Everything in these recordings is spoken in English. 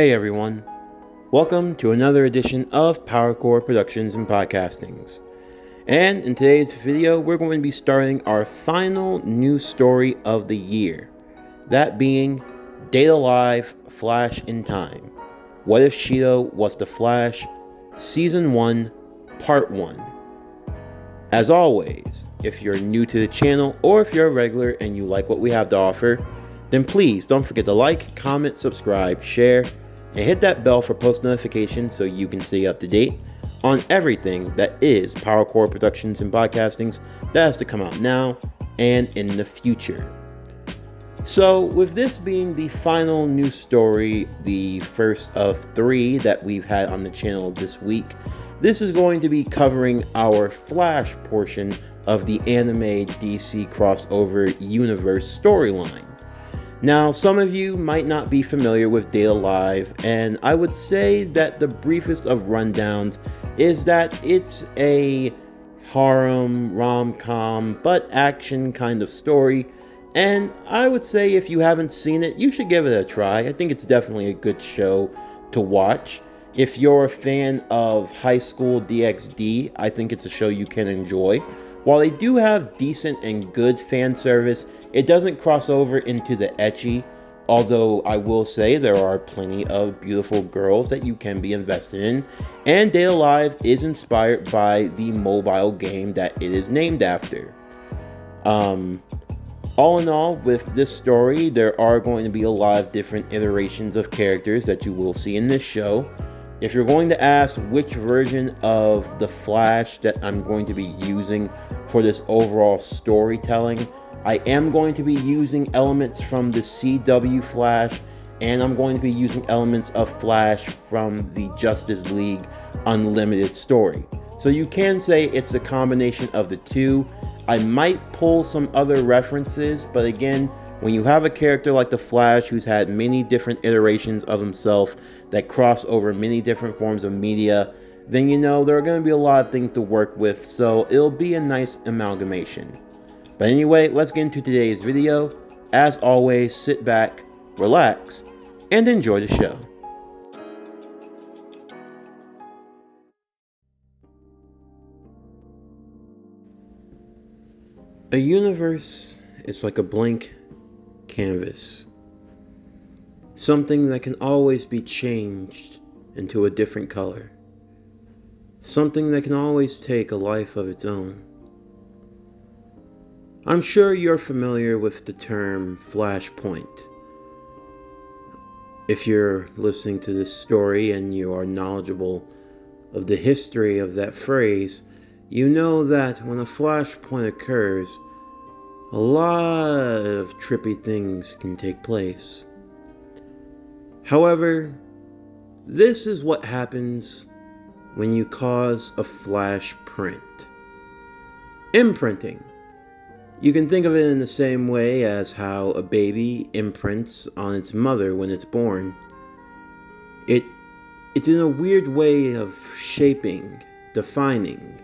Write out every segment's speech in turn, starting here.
Hey everyone, welcome to another edition of PowerCore Productions and Podcastings. And in today's video, we're going to be starting our final news story of the year. That being Data Live Flash in Time. What if Shido was the Flash? Season 1, Part 1. As always, if you're new to the channel or if you're a regular and you like what we have to offer, then please don't forget to like, comment, subscribe, share, and hit that bell for post notifications so you can stay up to date on everything that is PowerCore Productions and Podcastings that has to come out now and in the future. So with this being the final news story, the first of 3 that we've had on the channel this week, this is going to be covering our Flash portion of the anime DC crossover universe storyline. Now, some of you might not be familiar with Data Live, and I would say that the briefest of rundowns is that it's a harem, rom-com, but action kind of story, and I would say if you haven't seen it, you should give it a try. I think it's definitely a good show to watch. If you're a fan of High School DxD, I think it's a show you can enjoy. While they do have decent and good fan service, it doesn't cross over into the ecchi, although I will say there are plenty of beautiful girls that you can be invested in, and Data Live is inspired by the mobile game that it is named after. All in all, with this story, there are going to be a lot of different iterations of characters that you will see in this show. If you're going to ask which version of the Flash that I'm going to be using for this overall storytelling, I am going to be using elements from the CW Flash, and I'm going to be using elements of Flash from the Justice League Unlimited story. So you can say it's a combination of the two. I might pull some other references, but again, when you have a character like the Flash who's had many different iterations of himself that cross over many different forms of media, then you know there are going to be a lot of things to work with, so it'll be a nice amalgamation. But anyway, let's get into today's video. As always, sit back, relax, and enjoy the show. A universe is like a blank canvas. Something that can always be changed into a different color. Something that can always take a life of its own. I'm sure you're familiar with the term Flashpoint. If you're listening to this story and you are knowledgeable of the history of that phrase, you know that when a flashpoint occurs, a lot of trippy things can take place. However, this is what happens when you cause a flash print. Imprinting. You can think of it in the same way as how a baby imprints on its mother when it's born. It's in a weird way of shaping, defining.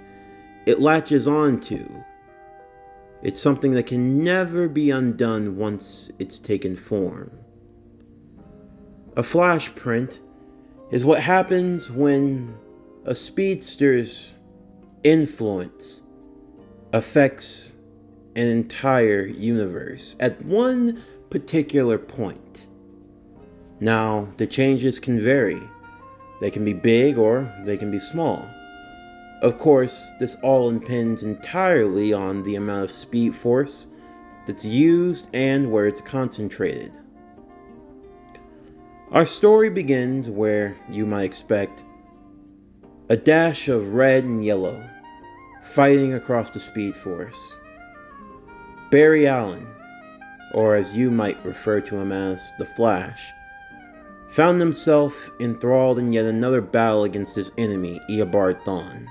It latches onto. It's something that can never be undone once it's taken form. A flash print is what happens when a speedster's influence affects an entire universe at one particular point. Now, the changes can vary. They can be big or they can be small. Of course, this all depends entirely on the amount of speed force that's used and where it's concentrated. Our story begins where you might expect a dash of red and yellow fighting across the speed force. Barry Allen, or as you might refer to him as the Flash, found himself enthralled in yet another battle against his enemy, Eobard Thawne.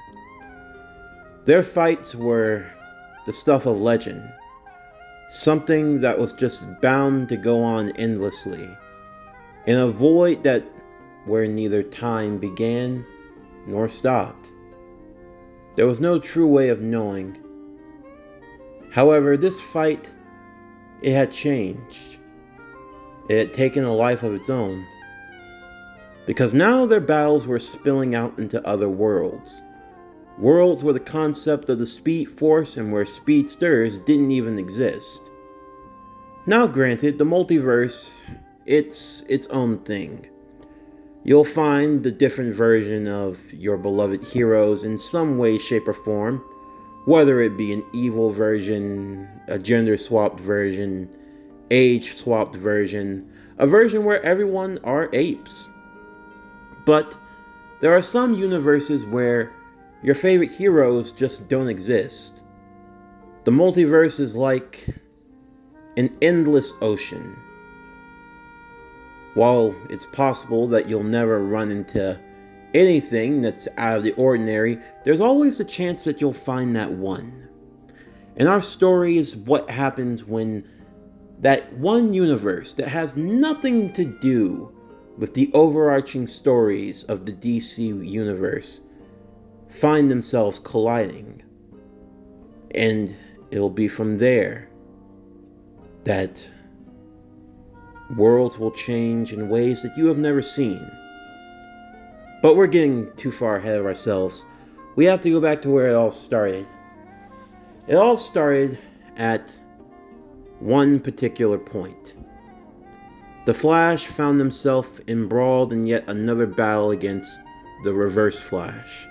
Their fights were the stuff of legend, something that was just bound to go on endlessly, in a void that where neither time began nor stopped. There was no true way of knowing. However, this fight, it had changed. It had taken a life of its own. because now their battles were spilling out into other worlds. Worlds where the concept of the Speed Force and where speedsters didn't even exist. Now granted, the multiverse, it's its own thing. You'll find the different version of your beloved heroes in some way, shape, or form, whether it be an evil version, a gender-swapped version, age-swapped version, a version where everyone are apes. But there are some universes where your favorite heroes just don't exist. The multiverse is like an endless ocean. While it's possible that you'll never run into anything that's out of the ordinary, there's always the chance that you'll find that one. And our story is what happens when that one universe that has nothing to do with the overarching stories of the DC universe find themselves colliding. And it'll be from there that worlds will change in ways that you have never seen. But we're getting too far ahead of ourselves. We have to go back to where it all started. It all started at one particular point. The Flash found himself embroiled in yet another battle against the Reverse Flash.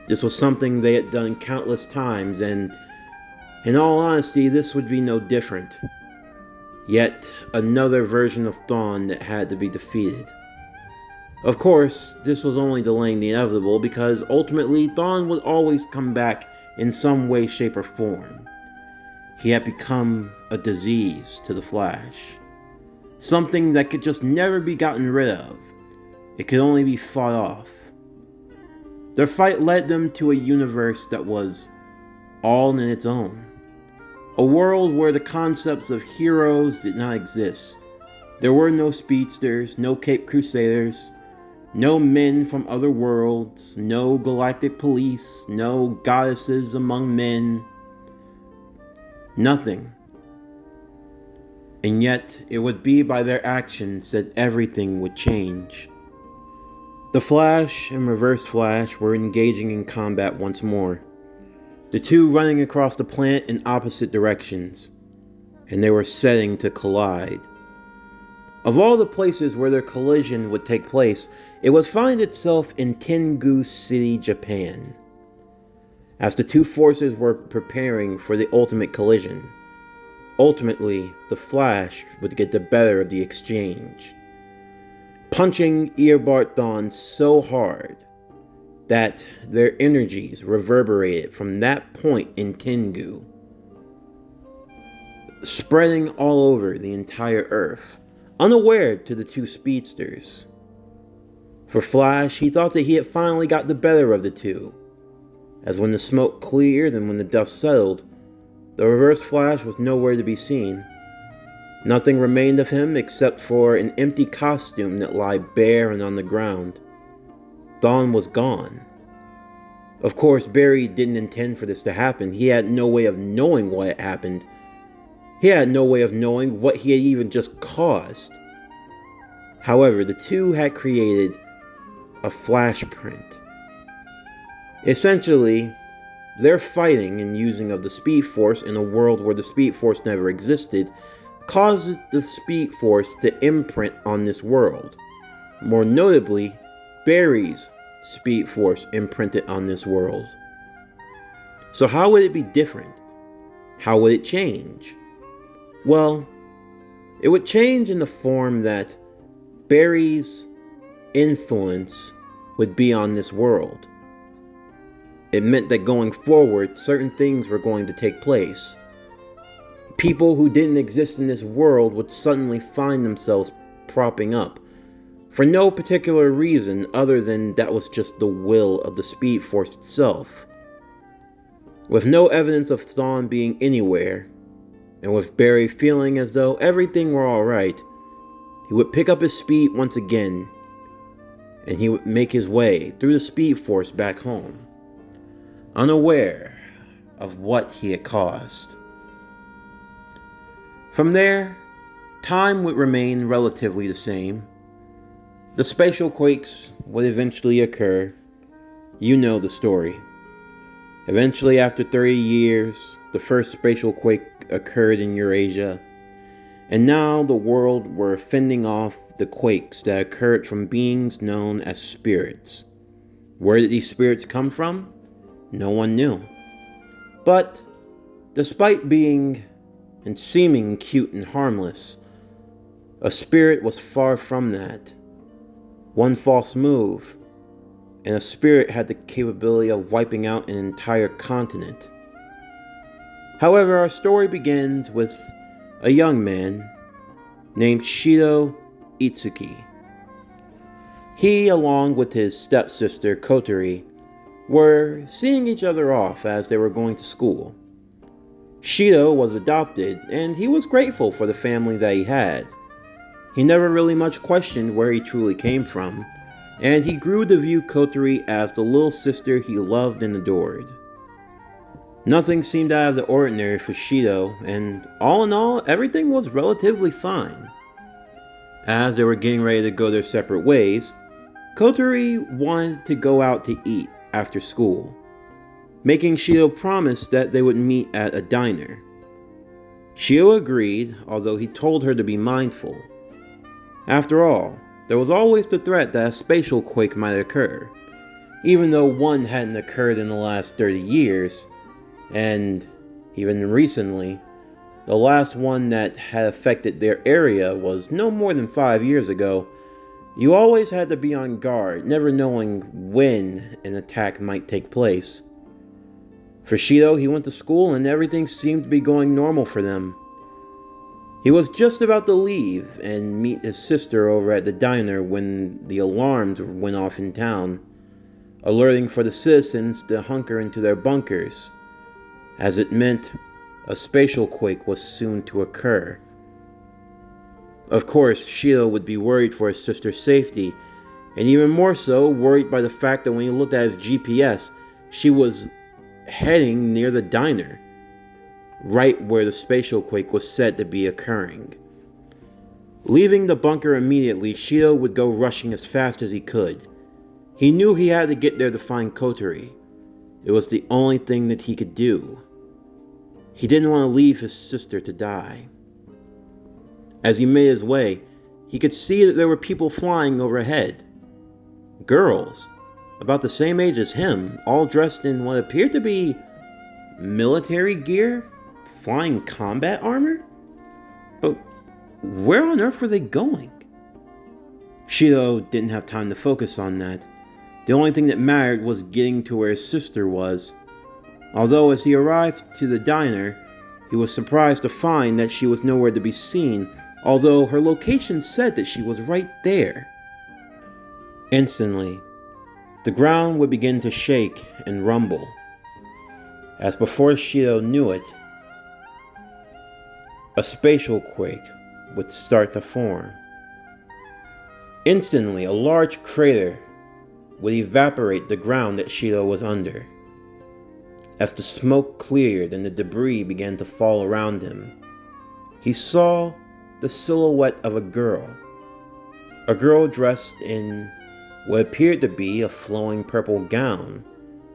This was something they had done countless times, and in all honesty, this would be no different. Yet another version of Thawne that had to be defeated. Of course, this was only delaying the inevitable because ultimately Thawne would always come back in some way, shape, or form. He had become a disease to the Flash. Something that could just never be gotten rid of. It could only be fought off. Their fight led them to a universe that was all in its own. A world where the concepts of heroes did not exist. There were no speedsters, no Cape Crusaders, no men from other worlds, no galactic police, no goddesses among men. Nothing. And yet, it would be by their actions that everything would change. The Flash and Reverse Flash were engaging in combat once more. The two running across the planet in opposite directions, and they were setting to collide. Of all the places where their collision would take place, it would find itself in Tengu City, Japan. As the two forces were preparing for the ultimate collision, ultimately, the Flash would get the better of the exchange, punching Eobard Thawne so hard that their energies reverberated from that point in Tengu, spreading all over the entire Earth, unaware to the two speedsters. For Flash, he thought that he had finally got the better of the two, as when the smoke cleared and when the dust settled, the Reverse Flash was nowhere to be seen. Nothing remained of him except for an empty costume that lay bare and on the ground. Thawne was gone. Of course, Barry didn't intend for this to happen. He had no way of knowing what had happened. He had no way of knowing what he had even just caused. However, the two had created a flashprint. Essentially, their fighting and using of the Speed Force in a world where the Speed Force never existed caused the Speed Force to imprint on this world. More notably, Barry's Speed Force imprinted on this world. So how would it be different? How would it change? Well, it would change in the form that Barry's influence would be on this world. It meant that going forward, certain things were going to take place. People who didn't exist in this world would suddenly find themselves propping up, for no particular reason other than that was just the will of the Speed Force itself. With no evidence of Thawne being anywhere, and with Barry feeling as though everything were alright, he would pick up his speed once again, and he would make his way through the Speed Force back home, unaware of what he had caused. From there, time would remain relatively the same. The spatial quakes would eventually occur. You know the story. Eventually, after 30 years, the first spatial quake occurred in Eurasia, and now the world were fending off the quakes that occurred from beings known as spirits. Where did these spirits come from? No one knew. But despite being and seeming cute and harmless, a spirit was far from that. One false move, and a spirit had the capability of wiping out an entire continent. However, our story begins with a young man named Shido Itsuki. He, along with his stepsister Kotori, were seeing each other off as they were going to school. Shido was adopted, and he was grateful for the family that he had. He never really much questioned where he truly came from, and he grew to view Kotori as the little sister he loved and adored. Nothing seemed out of the ordinary for Shido, and all in all, everything was relatively fine. As they were getting ready to go their separate ways, Kotori wanted to go out to eat after school, making Shido promise that they would meet at a diner. Shido agreed, although he told her to be mindful. After all, there was always the threat that a spatial quake might occur, even though one hadn't occurred in the last 30 years, and even recently, the last one that had affected their area was no more than 5 years ago. You always had to be on guard, never knowing when an attack might take place. For Shido, he went to school and everything seemed to be going normal for them. He was just about to leave and meet his sister over at the diner when the alarms went off in town, alerting for the citizens to hunker into their bunkers, as it meant a spatial quake was soon to occur. Of course, Shido would be worried for his sister's safety, and even more so worried by the fact that when he looked at his GPS, she was heading near the diner, right where the spatial quake was said to be occurring. Leaving the bunker immediately, Shido would go rushing as fast as he could. He knew he had to get there to find Kotori. It was the only thing that he could do. He didn't want to leave his sister to die. As he made his way, he could see that there were people flying overhead. Girls, about the same age as him, all dressed in what appeared to be military gear, flying combat armor? But where on earth were they going? Shido didn't have time to focus on that. The only thing that mattered was getting to where his sister was. Although as he arrived to the diner, he was surprised to find that she was nowhere to be seen, although her location said that she was right there. Instantly, the ground would begin to shake and rumble. As before Shido knew it, a spatial quake would start to form. Instantly, a large crater would evaporate the ground that Shido was under. As the smoke cleared and the debris began to fall around him, he saw the silhouette of a girl dressed in what appeared to be a flowing purple gown,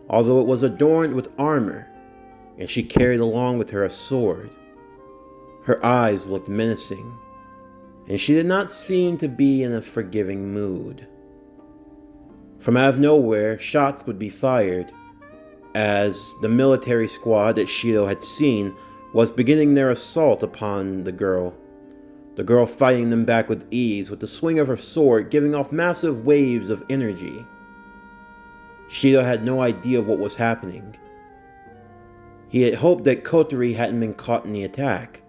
although it was adorned with armor, and she carried along with her a sword. Her eyes looked menacing, and she did not seem to be in a forgiving mood. From out of nowhere, shots would be fired, as the military squad that Shido had seen was beginning their assault upon the girl fighting them back with ease, with the swing of her sword giving off massive waves of energy. Shido had no idea of what was happening. He had hoped that Kotori hadn't been caught in the attack.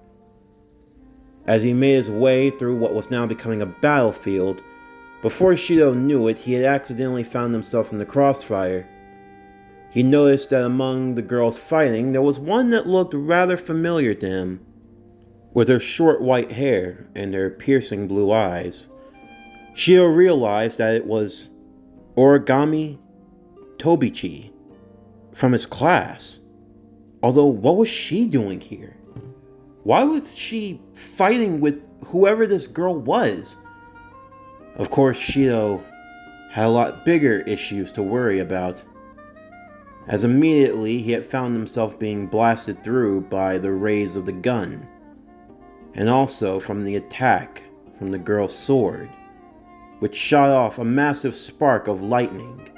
As he made his way through what was now becoming a battlefield, before Shido knew it, he had accidentally found himself in the crossfire. He noticed that among the girls fighting, there was one that looked rather familiar to him. With her short white hair and her piercing blue eyes, Shido realized that it was Origami Tobichi from his class. Although, what was she doing here? Why was she fighting with whoever this girl was? Of course, Shido had a lot bigger issues to worry about, as immediately he had found himself being blasted through by the rays of the gun, and also from the attack from the girl's sword, which shot off a massive spark of lightning.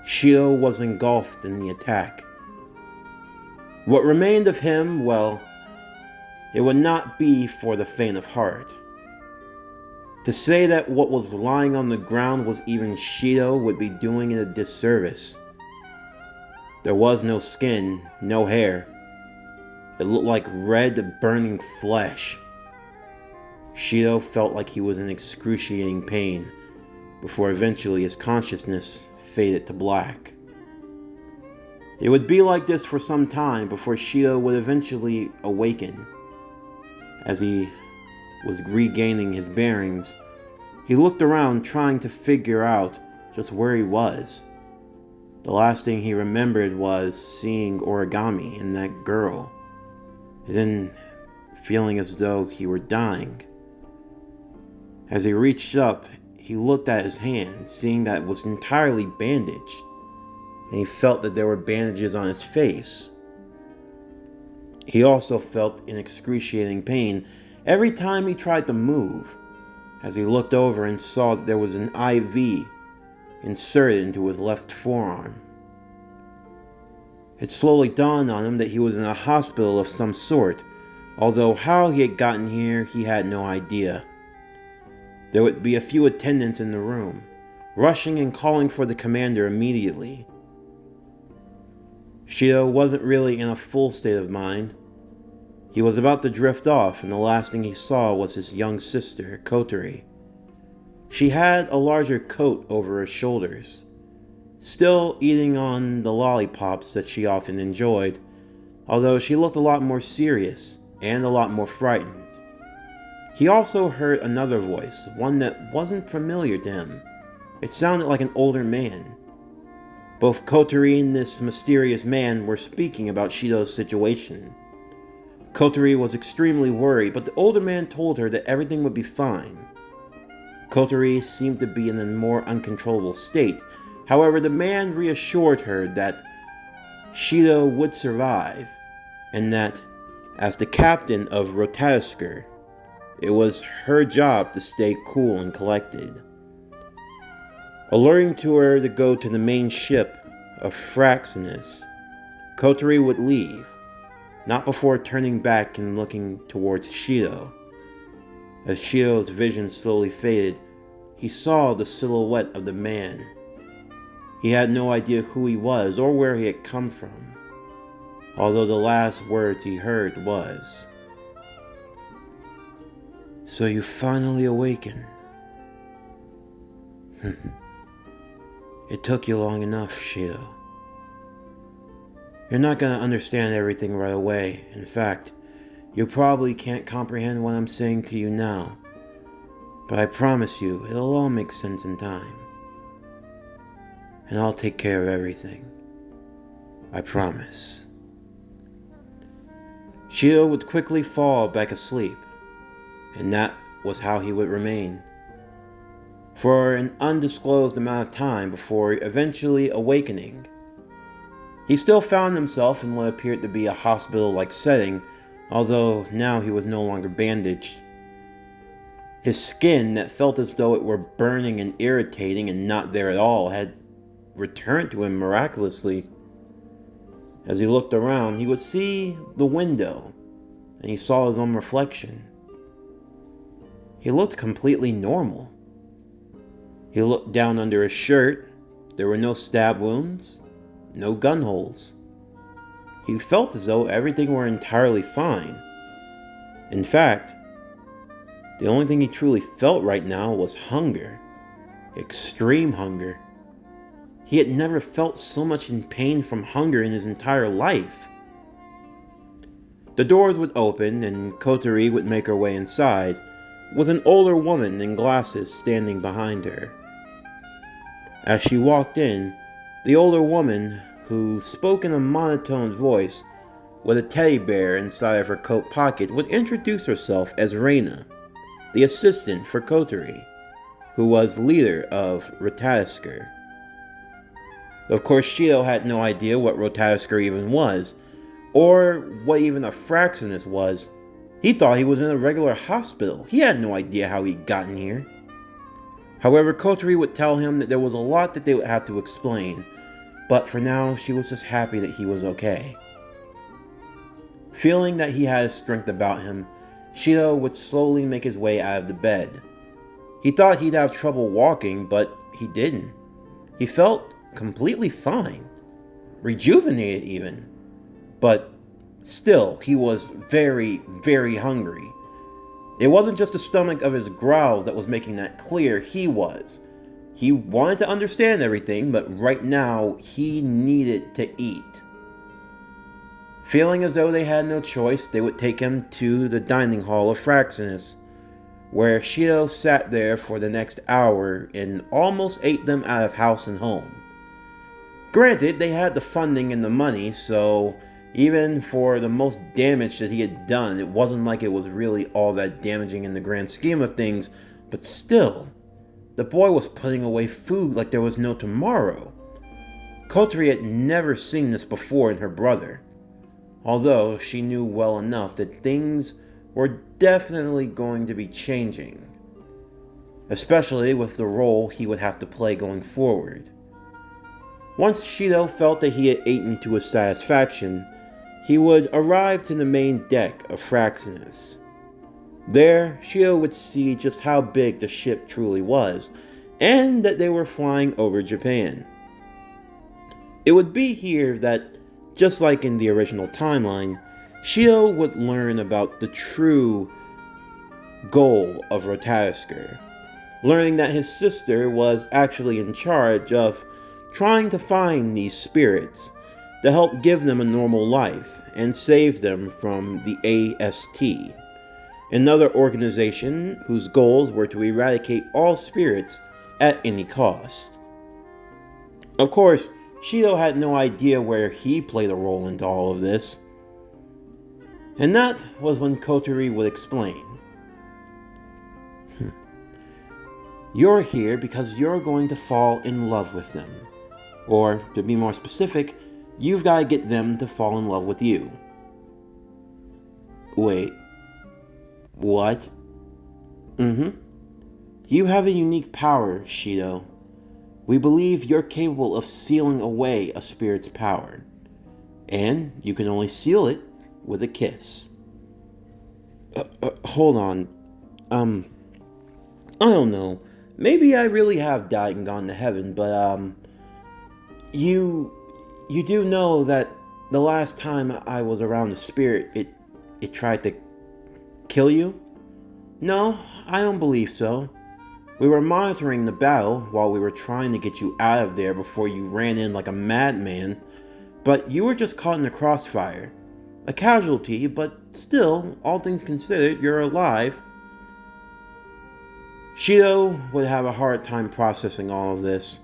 Shido was engulfed in the attack. What remained of him, well, it would not be for the faint of heart. To say that what was lying on the ground was even Shido would be doing it a disservice. There was no skin, no hair. It looked like red, burning flesh. Shido felt like he was in excruciating pain before eventually his consciousness faded to black. It would be like this for some time before Shido would eventually awaken. As he was regaining his bearings, he looked around trying to figure out just where he was. The last thing he remembered was seeing Origami and that girl, and then feeling as though he were dying. As he reached up, he looked at his hand, seeing that it was entirely bandaged, and he felt that there were bandages on his face. He also felt in excruciating pain every time he tried to move, as he looked over and saw that there was an IV inserted into his left forearm. It slowly dawned on him that he was in a hospital of some sort, although how he had gotten here he had no idea. There would be a few attendants in the room, rushing and calling for the commander immediately. Shido wasn't really in a full state of mind. He was about to drift off, and the last thing he saw was his young sister, Kotori. She had a larger coat over her shoulders, still eating on the lollipops that she often enjoyed, although she looked a lot more serious and a lot more frightened. He also heard another voice, one that wasn't familiar to him. It sounded like an older man. Both Kotori and this mysterious man were speaking about Shido's situation. Kotori was extremely worried, but the older man told her that everything would be fine. Kotori seemed to be in a more uncontrollable state. However, the man reassured her that Shido would survive, and that, as the captain of Rotasker, it was her job to stay cool and collected. Alerting to her to go to the main ship of Fraxinus, Kotori would leave, not before turning back and looking towards Shido. As Shido's vision slowly faded, he saw the silhouette of the man. He had no idea who he was or where he had come from, although the last words he heard was, "So you finally awaken. It took you long enough, Shido. You're not going to understand everything right away. In fact, you probably can't comprehend what I'm saying to you now. But I promise you, it'll all make sense in time. And I'll take care of everything. I promise." Shido would quickly fall back asleep, and that was how he would remain for an undisclosed amount of time before eventually awakening. He still found himself in what appeared to be a hospital-like setting, although now he was no longer bandaged. His skin, that felt as though it were burning and irritating and not there at all, had returned to him miraculously. As he looked around, he would see the window, and he saw his own reflection. He looked completely normal. He looked down under his shirt. There were no stab wounds, no gun holes. He felt as though everything were entirely fine. In fact, the only thing he truly felt right now was hunger. Extreme hunger. He had never felt so much in pain from hunger in his entire life. The doors would open and Kotori would make her way inside, with an older woman in glasses standing behind her. As she walked in, the older woman, who spoke in a monotone voice with a teddy bear inside of her coat pocket, would introduce herself as Reina, the assistant for Kotori. who was leader of Rotasker. Of course, Shido had no idea what Rotasker even was, or what even a Fraxinus was. He thought he was in a regular hospital. He had no idea how he'd gotten here. However, Kotori would tell him that there was a lot that they would have to explain, but for now, she was just happy that he was okay. Feeling that he had his strength about him, Shido would slowly make his way out of the bed. He thought he'd have trouble walking, but he didn't. He felt completely fine, rejuvenated even, but still, he was very, very hungry. It wasn't just the stomach of his growls that was making that clear. He wanted to understand everything, but right now, he needed to eat. Feeling as though they had no choice, they would take him to the dining hall of Fraxinus, where Shido sat there for the next hour and almost ate them out of house and home. Granted, they had the funding and the money, so even for the most damage that he had done, it wasn't like it was really all that damaging in the grand scheme of things, but still, the boy was putting away food like there was no tomorrow. Kotori had never seen this before in her brother, although she knew well enough that things were definitely going to be changing, especially with the role he would have to play going forward. Once Shido felt that he had eaten to his satisfaction, he would arrive to the main deck of Fraxinus. There, Shido would see just how big the ship truly was, and that they were flying over Japan. It would be here that, just like in the original timeline, Shido would learn about the true goal of Rotasker, learning that his sister was actually in charge of trying to find these spirits to help give them a normal life and save them from the AST, another organization whose goals were to eradicate all spirits at any cost. Of course, Shido had no idea where he played a role into all of this, and that was when Kotori would explain. You're here because you're going to fall in love with them. Or, to be more specific, you've got to get them to fall in love with you. Wait. What? You have a unique power, Shido. We believe you're capable of sealing away a spirit's power. And you can only seal it with a kiss. Hold on. I don't know. Maybe I really have died and gone to heaven, but, You do know that the last time I was around the spirit, it tried to kill you? No, I don't believe so. We were monitoring the battle while we were trying to get you out of there before you ran in like a madman, but you were just caught in the crossfire. A casualty, but still, all things considered, you're alive. Shido would have a hard time processing all of this,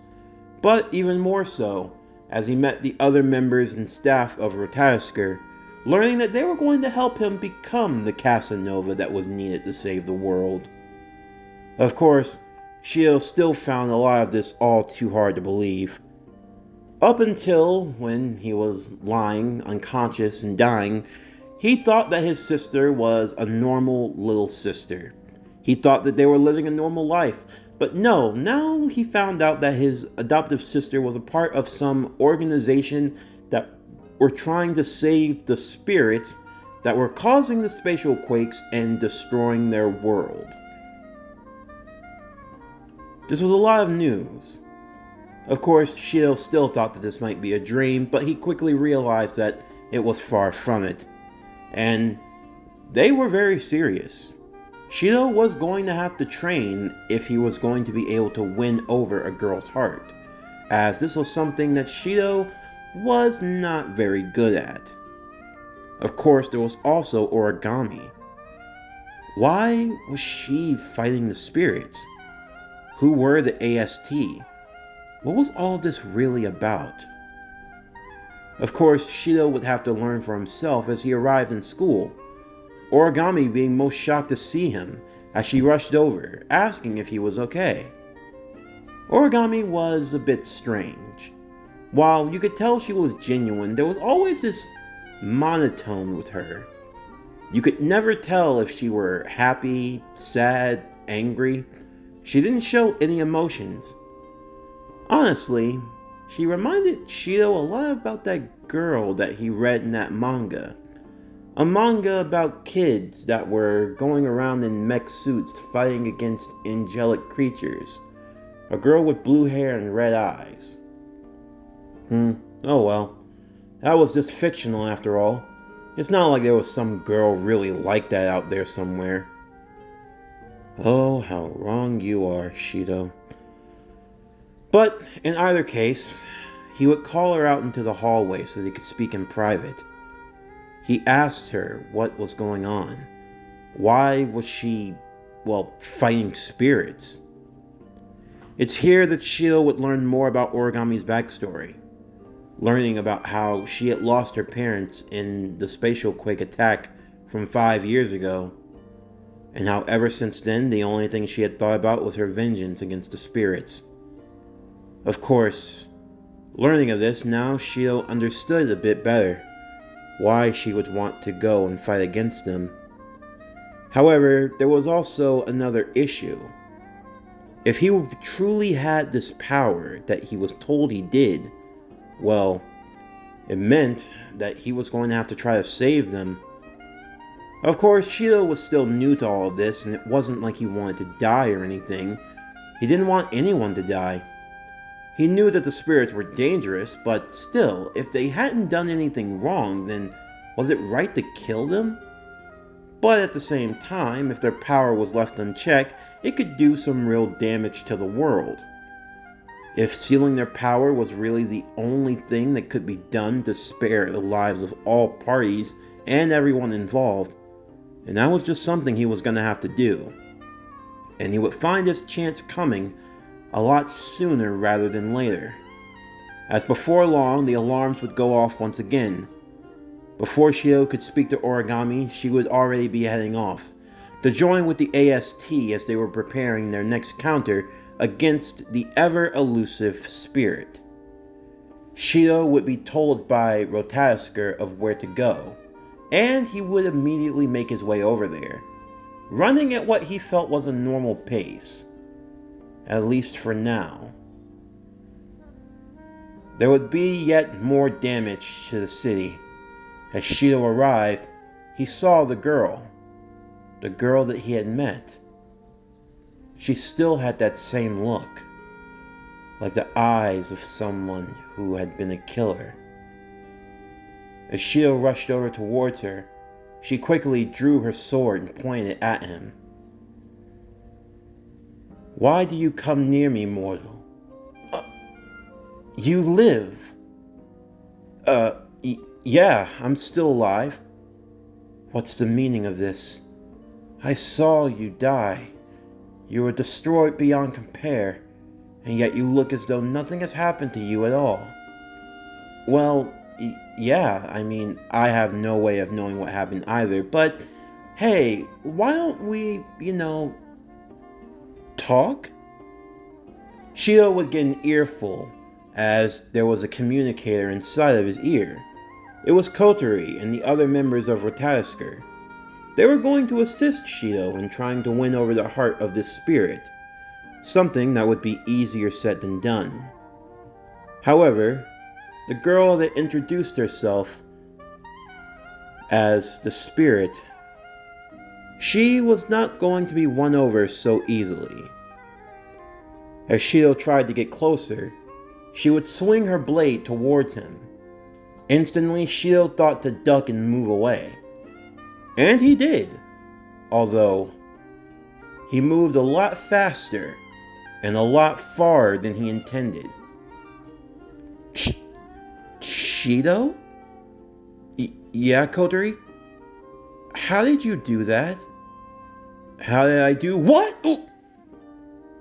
but even more so as he met the other members and staff of Rotasker, learning that they were going to help him become the Casanova that was needed to save the world. Of course, Shido still found a lot of this all too hard to believe. Up until when he was lying, unconscious, and dying, he thought that his sister was a normal little sister. He thought that they were living a normal life. But no, now he found out that his adoptive sister was a part of some organization that were trying to save the spirits that were causing the spatial quakes and destroying their world. This was a lot of news. Of course, Shido still thought that this might be a dream, but he quickly realized that it was far from it. And they were very serious. Shido was going to have to train if he was going to be able to win over a girl's heart, as this was something that Shido was not very good at. Of course, there was also origami. Why was she fighting the spirits? Who were the AST? What was all this really about? Of course, Shido would have to learn for himself as he arrived in school, Origami being most shocked to see him as she rushed over, asking if he was okay. Origami was a bit strange. While you could tell she was genuine, there was always this monotone with her. You could never tell if she were happy, sad, angry. She didn't show any emotions. Honestly, she reminded Shido a lot about that girl that he read in that manga. A manga about kids that were going around in mech suits fighting against angelic creatures. A girl with blue hair and red eyes. Oh well. That was just fictional after all. It's not like there was some girl really like that out there somewhere. Oh, how wrong you are, Shido. But in either case, he would call her out into the hallway so they could speak in private. He asked her what was going on. Why was she, fighting spirits? It's here that Shido would learn more about Origami's backstory. Learning about how she had lost her parents in the Spatial Quake attack from 5 years ago, and how ever since then the only thing she had thought about was her vengeance against the spirits. Of course, learning of this, now Shido understood a bit better why she would want to go and fight against them. However, there was also another issue. If he truly had this power that he was told he did, well, it meant that he was going to have to try to save them. Of course, Shido was still new to all of this, and it wasn't like he wanted to die or anything. He didn't want anyone to die. He knew that the spirits were dangerous, but still, if they hadn't done anything wrong, then was it right to kill them? But at the same time, if their power was left unchecked, it could do some real damage to the world. If sealing their power was really the only thing that could be done to spare the lives of all parties and everyone involved, then that was just something he was going to have to do. And he would find his chance coming a lot sooner rather than later. As before long, the alarms would go off once again. Before Shido could speak to Origami, she would already be heading off, to join with the AST as they were preparing their next counter against the ever-elusive spirit. Shido would be told by Rotasker of where to go, and he would immediately make his way over there, running at what he felt was a normal pace, at least for now. There would be yet more damage to the city. As Shido arrived, he saw the girl that he had met. She still had that same look, like the eyes of someone who had been a killer. As Shido rushed over towards her, she quickly drew her sword and pointed it at him. "Why do you come near me, mortal? You live." Yeah, I'm still alive." "What's the meaning of this? I saw you die. You were destroyed beyond compare, and yet you look as though nothing has happened to you at all." "Well, yeah, I mean, I have no way of knowing what happened either, but hey, why don't we, talk?" Shido would get an earful, as there was a communicator inside of his ear. It was Kotori and the other members of Rotasker. They were going to assist Shido in trying to win over the heart of this spirit, something that would be easier said than done. However, the girl that introduced herself as the spirit, she was not going to be won over so easily. As Shido tried to get closer, she would swing her blade towards him. Instantly, Shido thought to duck and move away. And he did, although he moved a lot faster and a lot farther than he intended. Shido? Yeah, Kotori? How did you do that? How did I do what? Ooh.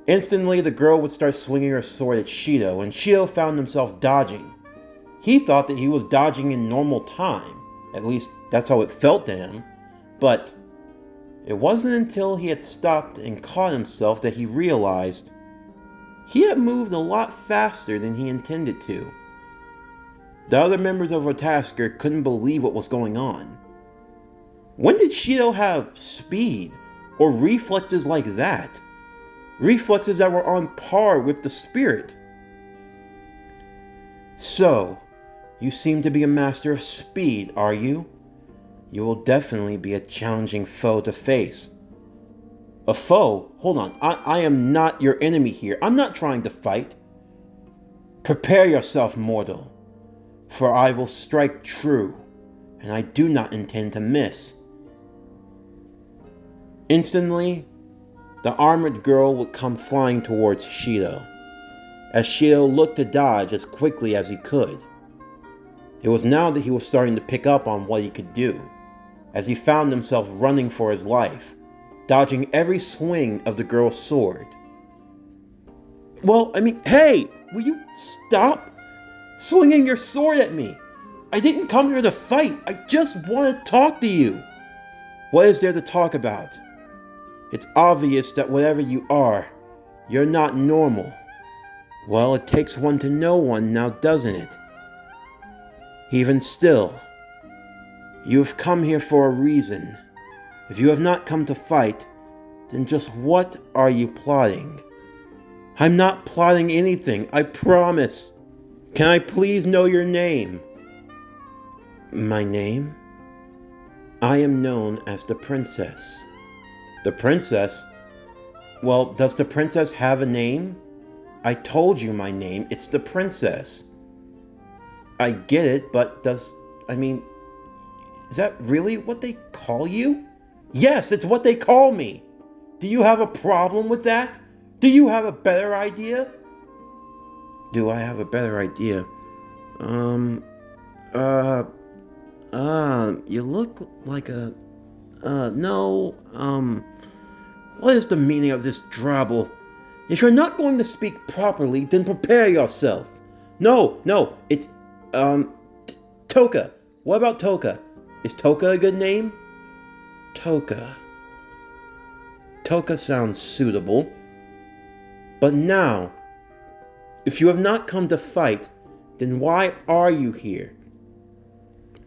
Instantly, the girl would start swinging her sword at Shido, and Shido found himself dodging. He thought that he was dodging in normal time. At least, that's how it felt to him. But it wasn't until he had stopped and caught himself that he realized he had moved a lot faster than he intended to. The other members of Rotasker couldn't believe what was going on. When did Shido have speed or reflexes like that? Reflexes that were on par with the spirit. So, you seem to be a master of speed, are you? You will definitely be a challenging foe to face. A foe? Hold on, I am not your enemy here. I'm not trying to fight. Prepare yourself, mortal, for I will strike true, and I do not intend to miss. Instantly, the armored girl would come flying towards Shido, as Shido looked to dodge as quickly as he could. It was now that he was starting to pick up on what he could do, as he found himself running for his life, dodging every swing of the girl's sword. Well, hey, will you stop swinging your sword at me? I didn't come here to fight, I just want to talk to you. What is there to talk about? It's obvious that whatever you are, you're not normal. Well, it takes one to know one now, doesn't it? Even still, you have come here for a reason. If you have not come to fight, then just what are you plotting? I'm not plotting anything, I promise. Can I please know your name? My name? I am known as the Princess. The Princess? Well, does the Princess have a name? I told you my name, it's the Princess. I get it, but is that really what they call you? Yes, it's what they call me. Do you have a problem with that? Do you have a better idea? Do I have a better idea? You look like a, what is the meaning of this drabble? If you're not going to speak properly, then prepare yourself. No, it's, Toka. What about Toka? Is Toka a good name? Toka. Toka sounds suitable. But now, if you have not come to fight, then why are you here?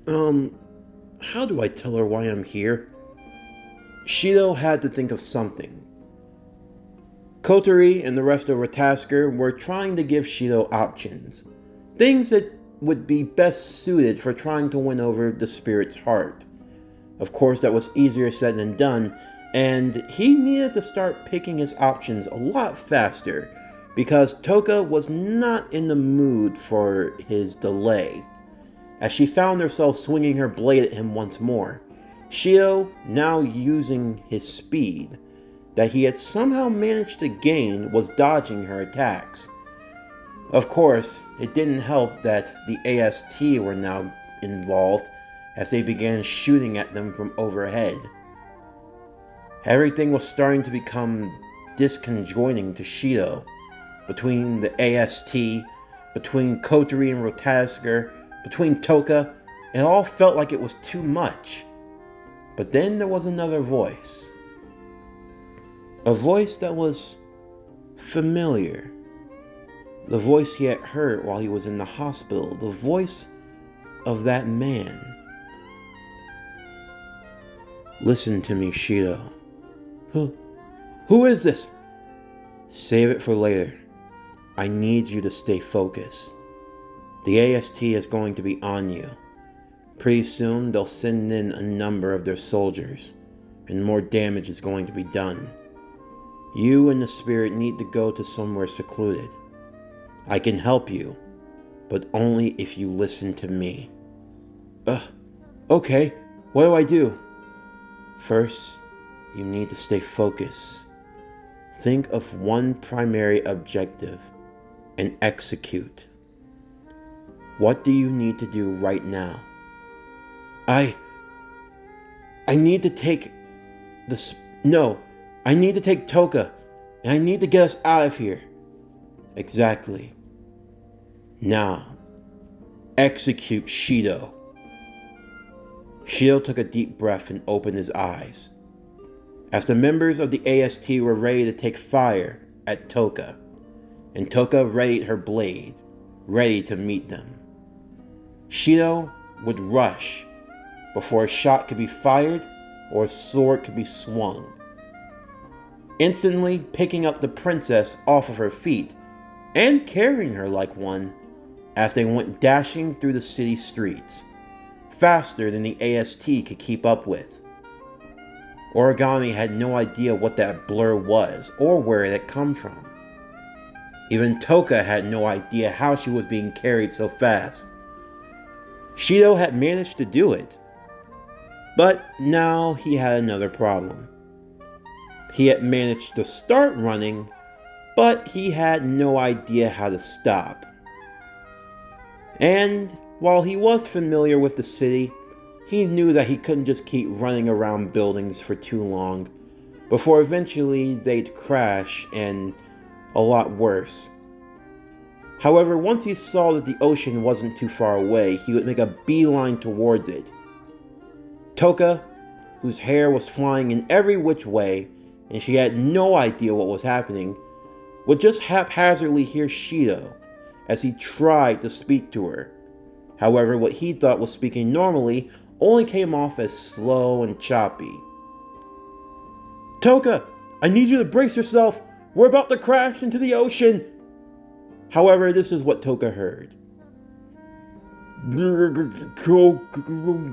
How do I tell her why I'm here? Shido had to think of something. Kotori and the rest of Rotasker were trying to give Shido options. Things that would be best suited for trying to win over the spirit's heart. Of course, that was easier said than done, and he needed to start picking his options a lot faster, because Toka was not in the mood for his delay, as she found herself swinging her blade at him once more. Shido, now using his speed that he had somehow managed to gain, was dodging her attacks. Of course, it didn't help that the AST were now involved, as they began shooting at them from overhead. Everything was starting to become disconjointing to Shido. Between the AST, between Kotori and Rotasker, between Toka, it all felt like it was too much. But then there was another voice. A voice that was familiar. The voice he had heard while he was in the hospital. The voice of that man. Listen to me, Shido. Who is this? Save it for later. I need you to stay focused. The AST is going to be on you. Pretty soon they'll send in a number of their soldiers, and more damage is going to be done. You and the spirit need to go to somewhere secluded. I can help you, but only if you listen to me. Okay, what do I do? First, you need to stay focused. Think of one primary objective and execute. What do you need to do right now? I need to take I need to take Toka, and I need to get us out of here. Exactly. Now, execute Shido. Shido took a deep breath and opened his eyes. As the members of the AST were ready to take fire at Toka, and Toka readied her blade, ready to meet them. Shido would rush before a shot could be fired or a sword could be swung, instantly picking up the princess off of her feet and carrying her like one as they went dashing through the city streets, faster than the AST could keep up with. Origami had no idea what that blur was or where it had come from. Even Toka had no idea how she was being carried so fast. Shido had managed to do it, but now he had another problem. He had managed to start running, but he had no idea how to stop. And while he was familiar with the city, he knew that he couldn't just keep running around buildings for too long before eventually they'd crash, and a lot worse. However, once he saw that the ocean wasn't too far away, he would make a beeline towards it. Toka, whose hair was flying in every which way and she had no idea what was happening, would just haphazardly hear Shido as he tried to speak to her. However, what he thought was speaking normally only came off as slow and choppy. "Toka, I need you to brace yourself. We're about to crash into the ocean." However, this is what Toka heard. "Toka,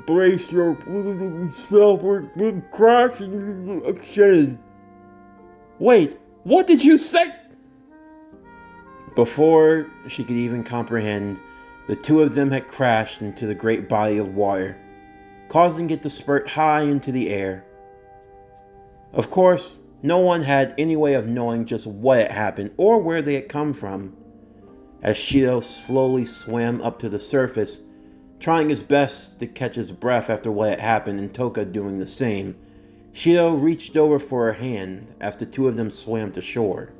brace yourself. We're crashing into the ocean." "Wait, what did you say?" Before she could even comprehend, the two of them had crashed into the great body of water, causing it to spurt high into the air. Of course, no one had any way of knowing just what had happened or where they had come from. As Shido slowly swam up to the surface, trying his best to catch his breath after what had happened and Toka doing the same, Shido reached over for her hand as the two of them swam to shore.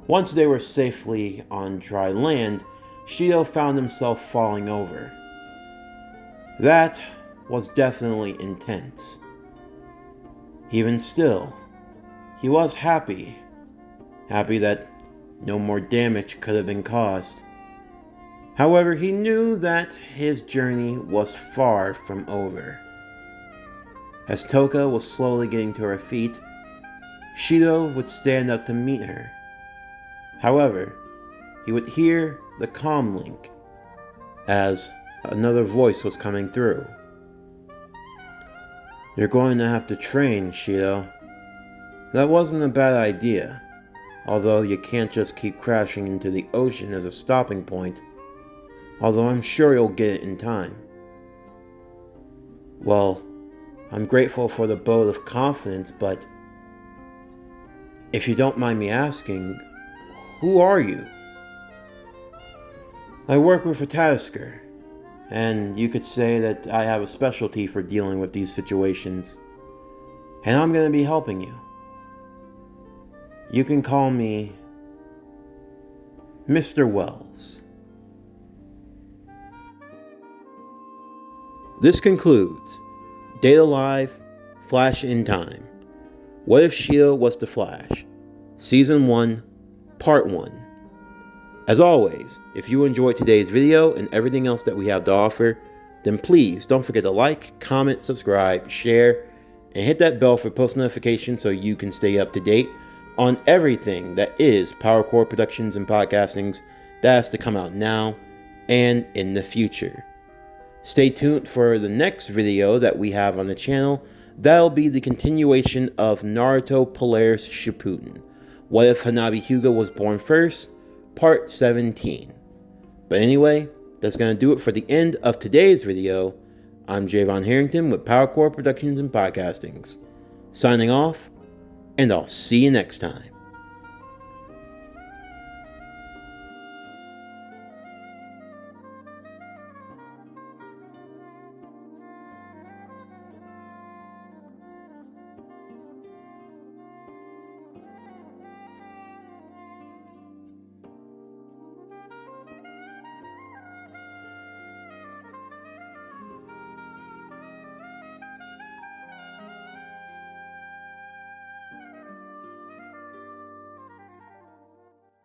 Once they were safely on dry land, Shido found himself falling over. That was definitely intense. Even still, he was happy that no more damage could have been caused. However, he knew that his journey was far from over. As Toka was slowly getting to her feet, Shido would stand up to meet her. However, he would hear the comm link as another voice was coming through. "You're going to have to train, Shido. That wasn't a bad idea, although you can't just keep crashing into the ocean as a stopping point, although I'm sure you'll get it in time." "Well, I'm grateful for the vote of confidence, but if you don't mind me asking, who are you?" "I work with Rotasker, and you could say that I have a specialty for dealing with these situations, and I'm going to be helping you. You can call me Mr. Wells." This concludes Data Live Flash in Time. What if Shido was the Flash? Season 1, Part 1. As always, if you enjoyed today's video and everything else that we have to offer, then please don't forget to like, comment, subscribe, share, and hit that bell for post notifications so you can stay up to date on everything that is PowerCore Productions and Podcastings that has to come out now and in the future. Stay tuned for the next video that we have on the channel. That'll be the continuation of Naruto Polaris Shippuden. What if Hanabi Hyuga was born first? Part 17. But anyway, that's going to do it for the end of today's video. I'm Javon Harrington with PowerCore Productions and Podcastings. Signing off, and I'll see you next time.